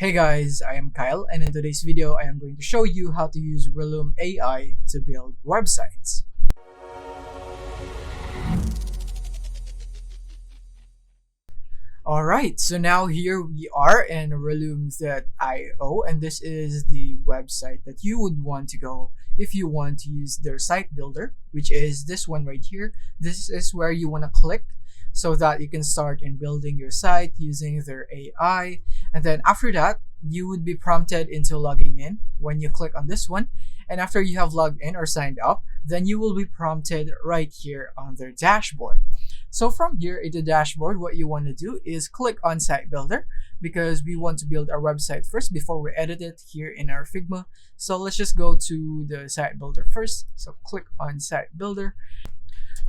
Hey guys, I am Kyle, and in today's video I am going to show you how to use Relume AI to build websites. Alright, so now here we are in Relume.io, and this is the website that you would want to go if you want to use their site builder, which is this one right here. This is where you want to click so that you can start in building your site using their AI. And then after that, you would be prompted into logging in when you click on this one. And after you have logged in or signed up, then you will be prompted right here on their dashboard. So from here in the dashboard, what you want to do is click on Site Builder because we want to build our website first before we edit it here in our Figma. So let's just go to the Site Builder first. So click on Site Builder.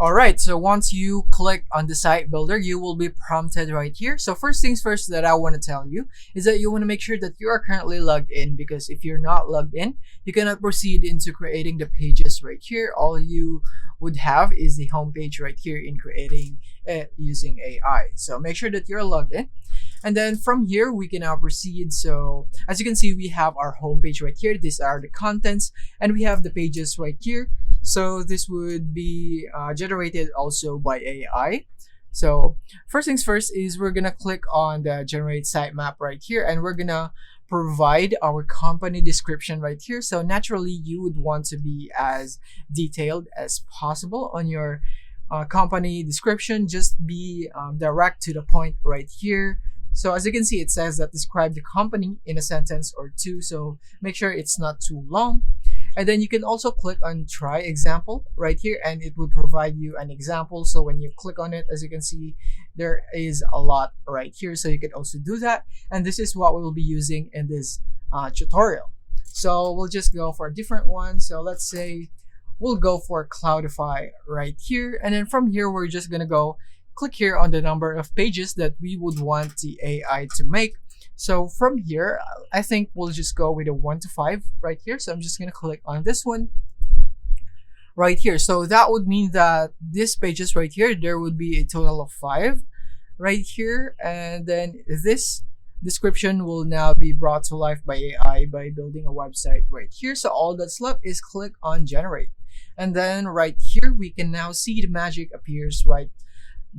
Alright, so once you click on the site builder, you will be prompted right here. So first things first that I want to tell you is that you want to make sure that you are currently logged in, because if you're not logged in, you cannot proceed into creating the pages right here. All you would have is the home page right here in creating it using AI. So make sure that you're logged in. And then from here, we can now proceed. So as you can see, we have our home page right here. These are the contents, and we have the pages right here. So this would be generated also by AI. So first things first is we're gonna click on the generate sitemap right here, and we're gonna provide our company description right here. So naturally, you would want to be as detailed as possible on your company description. Just be direct to the point right here. So as you can see, it says that describe the company in a sentence or two. So make sure it's not too long. And then you can also click on try example right here, and it would provide you an example. So when you click on it, as you can see, there is a lot right here. So you can also do that. And this is what we will be using in this tutorial. So we'll just go for a different one. So let's say we'll go for Cloudify right here. And then from here, we're just going to go click here on the number of pages that we would want the AI to make. So from here, I think we'll just go with a 1 to 5 right here. So I'm just going to click on this one right here. So that would mean that these pages right here, there would be a total of 5 right here. And then this description will now be brought to life by AI by building a website right here. So all that's left is click on generate. And then right here, we can now see the magic appears right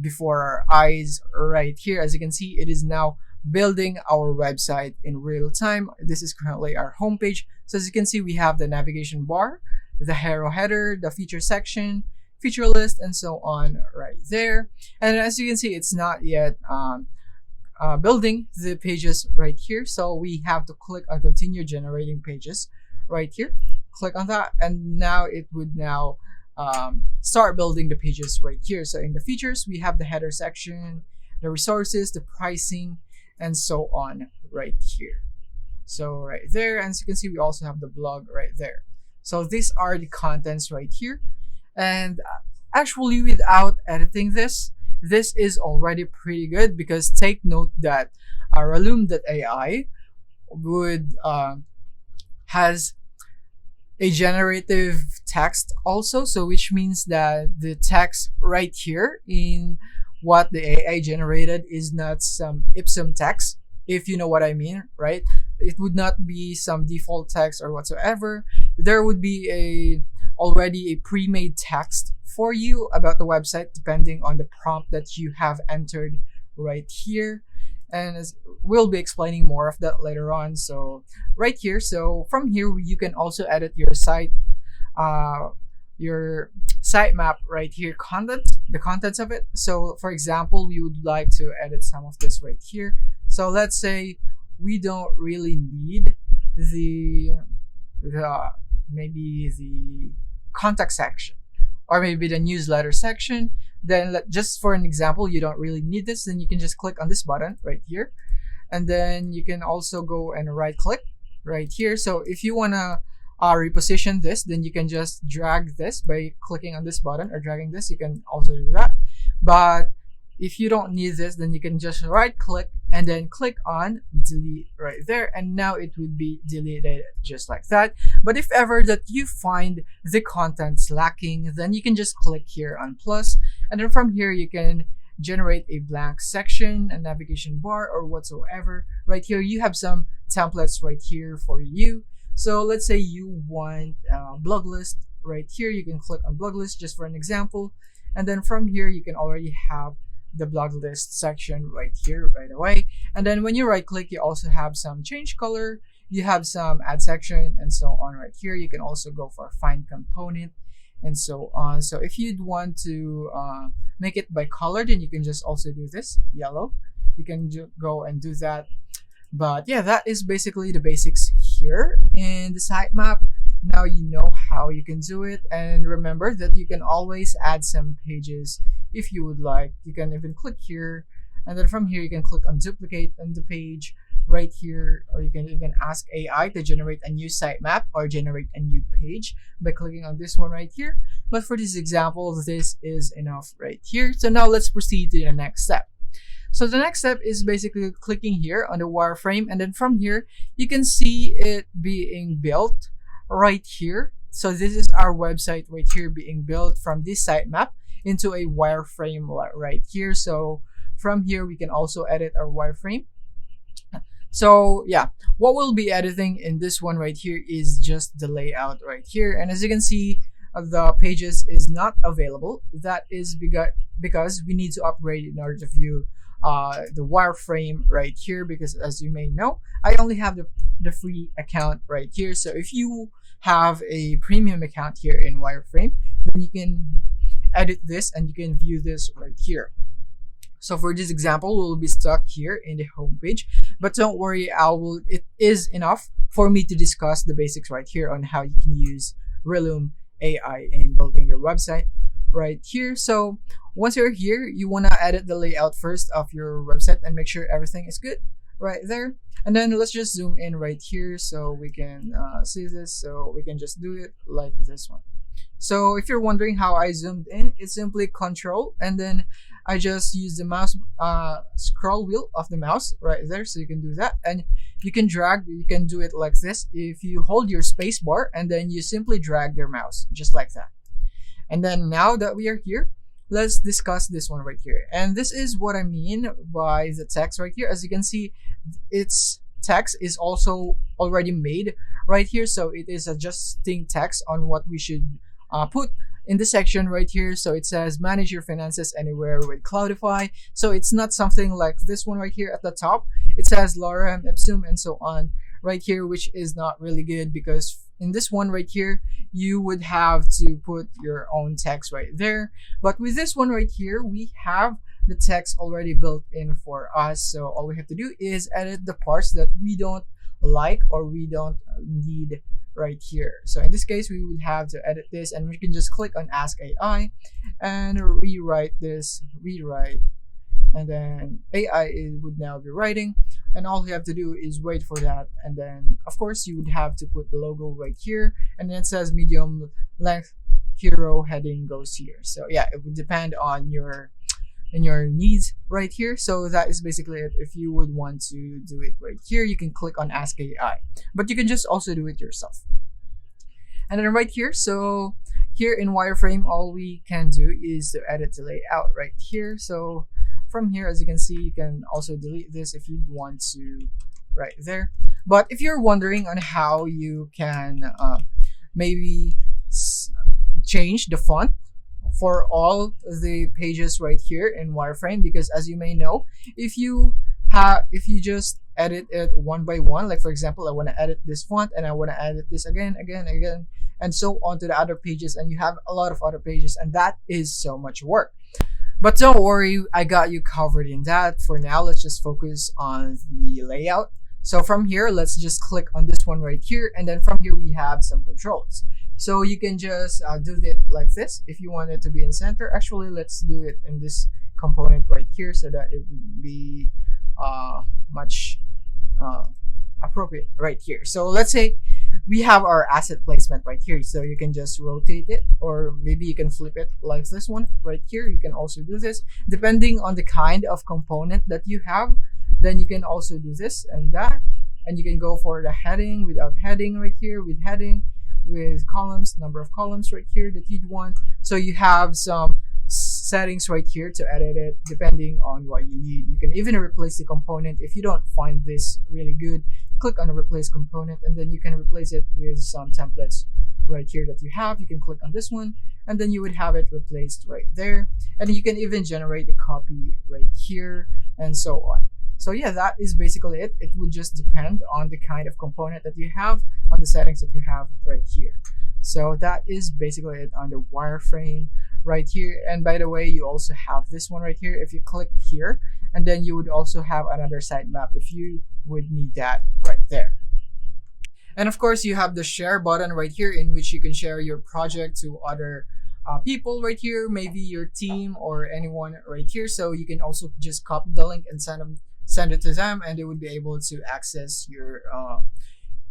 before our eyes right here. As you can see, it is now building our website in real time. This is currently our homepage. So as you can see, we have the navigation bar, the hero header, the feature section, feature list, and so on right there. And as you can see, it's not yet building the pages right here. So we have to click on continue generating pages right here. Click on that, and now it would now start building the pages right here. So in the features, we have the header section, the resources, the pricing, and so on right here. So right there, and as you can see, we also have the blog right there. So these are the contents right here. And actually, without editing this is already pretty good, because take note that Relume.ai would has a generative text also, so which means that the text right here in what the AI generated is not some Ipsum text, if you know what I mean, right? It would not be some default text or whatsoever. There would be already a pre-made text for you about the website depending on the prompt that you have entered right here. And we'll be explaining more of that later on. So right here, so from here, you can also edit your site, your sitemap right here, the contents of it. So for example, we would like to edit some of this right here. So let's say we don't really need maybe the contact section, or maybe the newsletter section. Then just for an example, you don't really need this, then you can just click on this button right here. And then you can also go and right click right here. So if you want to reposition this, then you can just drag this by clicking on this button or dragging this. You can also do that. But if you don't need this, then you can just right click and then click on delete right there, and now it would be deleted just like that. But if ever that you find the contents lacking, then you can just click here on plus, and then from here you can generate a blank section, a navigation bar, or whatsoever. Right here you have some templates right here for you. So let's say you want blog list right here. You can click on blog list just for an example, and then from here you can already have the blog list section right here right away. And then when you right click, you also have some change color, you have some add section, and so on right here. You can also go for find component and so on. So if you'd want to make it by color, then you can just also do this yellow. You can go and do that. But yeah, that is basically the basics here in the sitemap. Now you know how you can do it, and remember that you can always add some pages if you would like. You can even click here, and then from here you can click on duplicate on the page right here, or you can even ask AI to generate a new sitemap or generate a new page by clicking on this one right here. But for this example, this is enough right here. So now let's proceed to the next step. So the next step is basically clicking here on the wireframe, and then from here you can see it being built right here. So this is our website right here being built from this sitemap into a wireframe right here. So from here we can also edit our wireframe. So yeah, what we'll be editing in this one right here is just the layout right here. And as you can see, the pages is not available. That is because we need to upgrade in order to view the wireframe right here, because as you may know, I only have the free account right here. So if you have a premium account here in wireframe, then you can edit this and you can view this right here. So for this example, we'll be stuck here in the home page, but don't worry, it is enough for me to discuss the basics right here on how you can use Relume AI in building your website right here. So once you're here, you want to edit the layout first of your website and make sure everything is good right there. And then let's just zoom in right here so we can see this. So we can just do it like this one. So if you're wondering how I zoomed in, it's simply Control, and then I just use the mouse scroll wheel of the mouse right there. So you can do that, and you can drag. You can do it like this. If you hold your space bar and then you simply drag your mouse just like that. And then now that we are here, let's discuss this one right here. And this is what I mean by the text right here. As you can see, its text is also already made right here. So it is adjusting text on what we should put in the section right here. So it says manage your finances anywhere with Cloudify. So it's not something like this one right here at the top. It says Lorem Ipsum and so on right here, which is not really good, because in this one right here, you would have to put your own text right there. But with this one right here, we have the text already built in for us. So all we have to do is edit the parts that we don't like or we don't need right here. So in this case, we would have to edit this, and we can just click on Ask AI and rewrite this, and then AI would now be writing, and all you have to do is wait for that. And then of course you would have to put the logo right here, and then it says medium length hero heading goes here. So yeah, it would depend on your needs right here. So that is basically it. If you would want to do it right here, you can click on Ask AI, but you can just also do it yourself. And then right here, so here in wireframe, all we can do is to edit the layout right here. So from here, as you can see, you can also delete this if you want to right there. But if you're wondering on how you can maybe change the font for all the pages right here in wireframe, because as you may know, if you just edit it one by one, like for example, I want to edit this font and I want to edit this again, and so on to the other pages, and you have a lot of other pages, and that is so much work. But don't worry, I got you covered in that. For now, let's just focus on the layout. So from here, let's just click on this one right here, and then from here we have some controls. So you can just do it like this if you want it to be in center. Actually, let's do it in this component right here so that it would be much appropriate right here. So let's say we have our asset placement right here. So you can just rotate it, or maybe you can flip it like this one right here. You can also do this depending on the kind of component that you have. Then you can also do this and that, and you can go for the heading without heading right here, with heading, with columns, number of columns right here that you'd want. So you have some settings right here to edit it depending on what you need. You can even replace the component if you don't find this really good. Click on the replace component, and then you can replace it with some templates right here that you have. You can click on this one, and then you would have it replaced right there. And you can even generate a copy right here, and so on. So yeah, that is basically it. It would just depend on the kind of component that you have, on the settings that you have right here. So that is basically it on the wireframe right here. And by the way, you also have this one right here. If you click here, and then you would also have another sitemap if you would need that right there. And of course, you have the share button right here, in which you can share your project to other people right here, maybe your team or anyone right here. So you can also just copy the link and send it to them, and they would be able to access your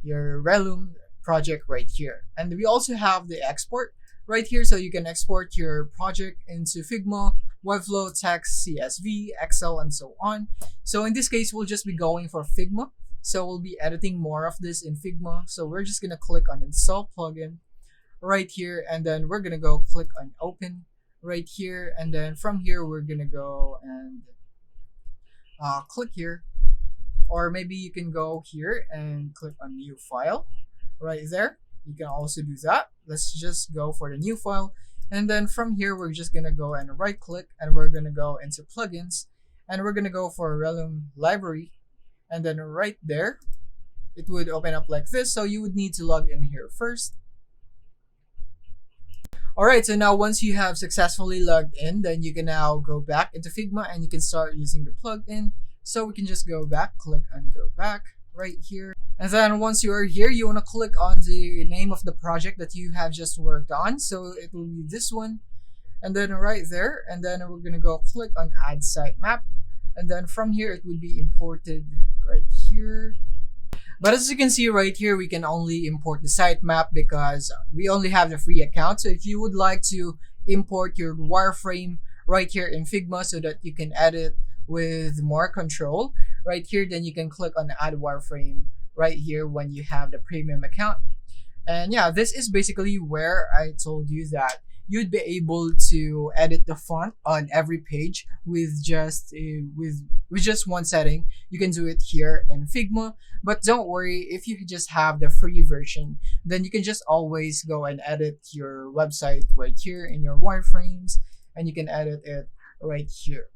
Relume project right here. And we also have the export right here, so you can export your project into Figma, Webflow, text, CSV, Excel, and so on. So in this case, we'll just be going for Figma. So we'll be editing more of this in Figma. So we're just gonna click on install plugin right here, and then we're gonna go click on open right here, and then from here we're gonna go and click here, or maybe you can go here and click on new file right there. You can also do that. Let's just go for the new file, and then from here we're just gonna go and right click, and we're gonna go into plugins, and we're gonna go for Relume library, and then right there it would open up like this. So you would need to log in here first. Alright, so now once you have successfully logged in, then you can now go back into Figma and you can start using the plugin. So we can just go back, click on go back right here. And then once you are here, you want to click on the name of the project that you have just worked on. So it will be this one. And then right there, and then we're going to go click on add sitemap. And then from here, it would be imported right here. But as you can see right here, we can only import the sitemap because we only have the free account. So if you would like to import your wireframe right here in Figma so that you can edit with more control right here, then you can click on add wireframe right here when you have the premium account. And yeah, this is basically where I told you that you'd be able to edit the font on every page with just one setting. You can do it here in Figma, but don't worry, if you just have the free version, then you can just always go and edit your website right here in your wireframes, and you can edit it right here.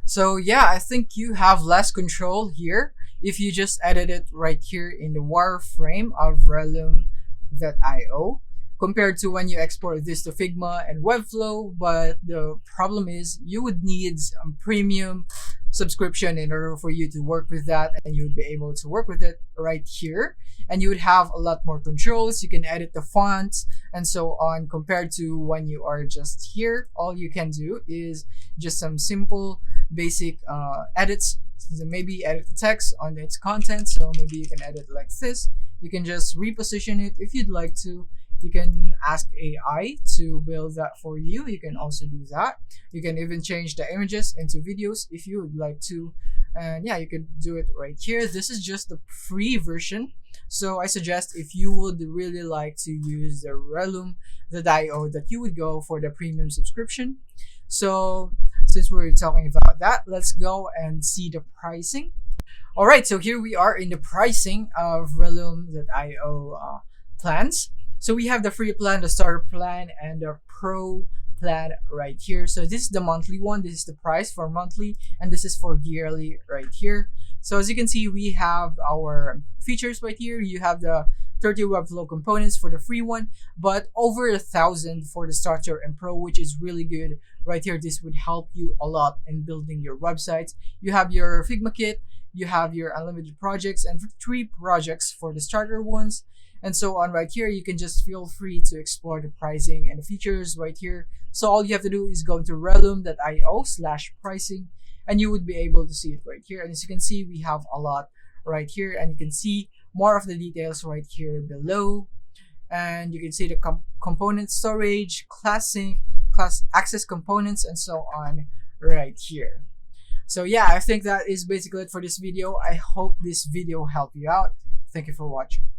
So yeah, I think you have less control here if you just edit it right here in the wireframe of Relume.io, compared to when you export this to Figma and Webflow. But the problem is you would need some premium subscription in order for you to work with that, and you would be able to work with it right here, and you would have a lot more controls. You can edit the fonts and so on, compared to when you are just here. All you can do is just some simple basic edits. So maybe edit the text on its content, so maybe you can edit like this. You can just reposition it if you'd like to. You can ask AI to build that for you. You can also do that. You can even change the images into videos if you would like to. And yeah, you could do it right here. This is just the free version. So I suggest if you would really like to use the Relume.io, that you would go for the premium subscription. So since we're talking about that, let's go and see the pricing. Alright, so here we are in the pricing of Relume.io plans. So we have the free plan, the starter plan, and the pro plan right here. So this is the monthly one. This is the price for monthly, and this is for yearly right here. So as you can see, we have our features right here. You have the 30 Webflow components for the free one, but over 1,000 for the starter and pro, which is really good right here. This would help you a lot in building your websites. You have your Figma kit, you have your unlimited projects, and 3 projects for the starter ones, and so on right here. You can just feel free to explore the pricing and the features right here. So all you have to do is go to relume.io/pricing, and you would be able to see it right here. And as you can see, we have a lot right here, and you can see more of the details right here below. And you can see the component storage, class sync, class access components, and so on right here. So yeah, I think that is basically it for this video. I hope this video helped you out. Thank you for watching.